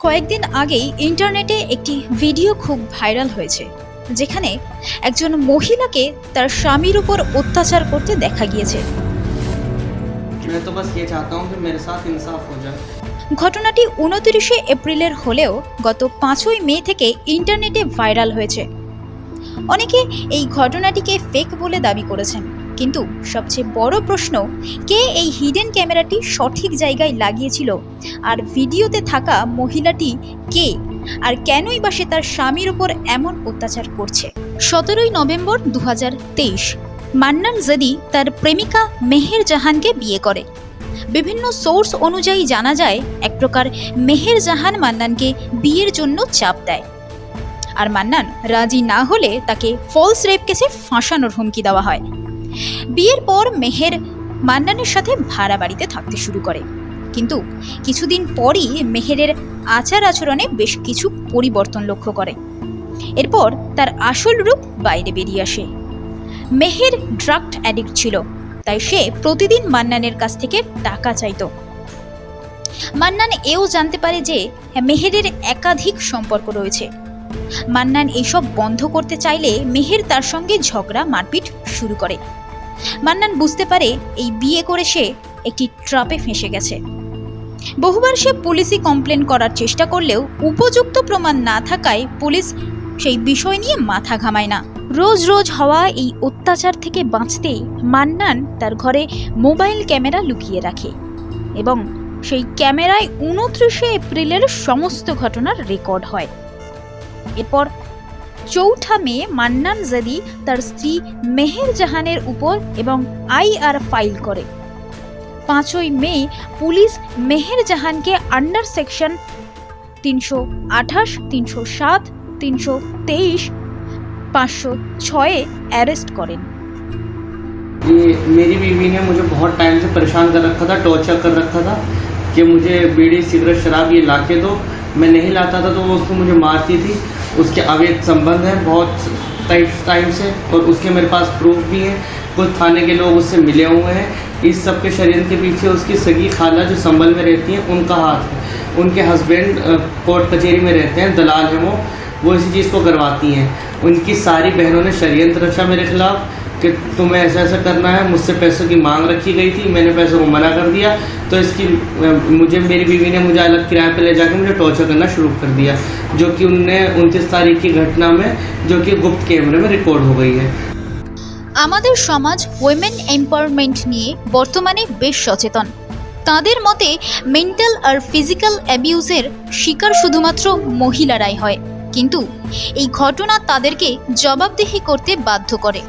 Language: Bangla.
কয়েকদিন আগেই ইন্টারনেটে একটি ভিডিও খুব ভাইরাল হয়েছে, যেখানে একজন মহিলাকে তার স্বামীর উপর অত্যাচার করতে দেখা গিয়েছে। मैं तो बस ये चाहता हूँ कि मेरे साथ इंसाफ हो जाए। ঘটনাটি 29শে এপ্রিলের হলেও গত 5ই মে থেকে ইন্টারনেটে ভাইরাল হয়েছে। অনেকে এই ঘটনাটিকে ফেক বলে দাবি করেছেন, কিন্তু সবচেয়ে বড় প্রশ্ন, কে এই হিডেন ক্যামেরাটি সঠিক জায়গায় লাগিয়েছিল, আর ভিডিওতে থাকা মহিলাটি কে, আর কেনই বা সে তার স্বামীর উপর এমন অত্যাচার করছে। 17ই নভেম্বর 2023 মান্নান জাদি তার প্রেমিকা মেহের জাহানকে বিয়ে করে। বিভিন্ন সোর্স অনুযায়ী জানা যায়, এক প্রকার মেহের জাহান মান্নানকে বিয়ের জন্য চাপ দেয়, আর মান্নান রাজি না হলে তাকে ফলস রেপ কেসে ফাঁসানোর হুমকি দেওয়া হয়। বিয়ের পর মেহের মান্নানের সাথে ভাড়া বাড়িতে থাকতে শুরু করে, কিন্তু কিছুদিন পরই মেহেরের আচার আচরণে বেশ কিছু পরিবর্তন লক্ষ্য করে। এরপর তার আসল রূপ বাইরে বেরিয়ে আসে। মেহের ড্রাগ অ্যাডিক্ট ছিল, তাই সে প্রতিদিন মান্নানের কাছ থেকে টাকা চাইত। মান্নান এও জানতে পারে যে মেহেরের একাধিক সম্পর্ক রয়েছে। মান্নান এইসব বন্ধ করতে চাইলে মেহের তার সঙ্গে ঝগড়া মারপিট শুরু করে। মান্নান বুঝতে পারে এই বিয়ে করে সে একটি ট্র্যাপে ফেঁসে গেছে। বহুবার সে পুলিশে কমপ্লেন করার চেষ্টা করলেও উপযুক্ত প্রমাণ না থাকায় পুলিশ সেই বিষয় নিয়ে মাথা ঘামায় না। রোজ রোজ হওয়া এই অত্যাচার থেকে বাঁচতে মান্নান তার ঘরে মোবাইল ক্যামেরা লুকিয়ে রাখে এবং সেই ক্যামেরায় 29শে এপ্রিলের সমস্ত ঘটনার রেকর্ড হয়। এরপর 4 মে মান্নান জাদি তার স্ত্রী মেহের জাহানের উপর এবং আইআর ফাইল করে। 5ই মে পুলিশ মেহের জাহানকে আন্ডার সেকশন 328, 307, 323, 506 অ্যারেস্ট করেন। ये मेरी बीवी ने मुझे बहुत टाइम से परेशान कर रखा था, टॉर्चर कर रखा था कि मुझे बीड़ी सिगरेट शराब ये ला के दो। मैं नहीं लाता था तो वो उसको मुझे मारती थी। उसके अवैध संबंध हैं बहुत टाइम से, और उसके मेरे पास प्रूफ भी है। कुछ थाने के लोग उससे मिले हुए हैं। इस सब के षड्यंत्र के पीछे उसकी सगी खाला जो संभल में रहती हैं उनका हाथ है। उनके हस्बैंड कोर्ट कचहरी में रहते हैं, दलाल हैं वो इसी चीज़ को करवाती हैं। उनकी सारी बहनों ने षड्यंत्र रचा मेरे खिलाफ कि तुम्हें ऐसा ऐसा करना है। मुझसे पैसों की मांग रखी गई थी, मैंने पैसों को मना कर दिया, तो इसकी मेरी बीवी ने मुझे अलग किराए पे ले जाकर मुझे टॉर्चर करना शुरू कर दिया, जो कि उनने 29 तारीख की घटना में, जो कि गुप्त कैमरे में रिकॉर्ड हो गई है। আমাদের সমাজ ওয়েমেন এম্পাওয়ারমেন্ট নিয়ে বর্তমানে বেশ সচেতন। তাদের মতে মেন্টাল আর ফিজিক্যাল অ্যাবিউজের শিকার শুধুমাত্র মহিলারাই হয়, কিন্তু এই ঘটনা তাদেরকে জবাবদিহি করতে বাধ্য করে।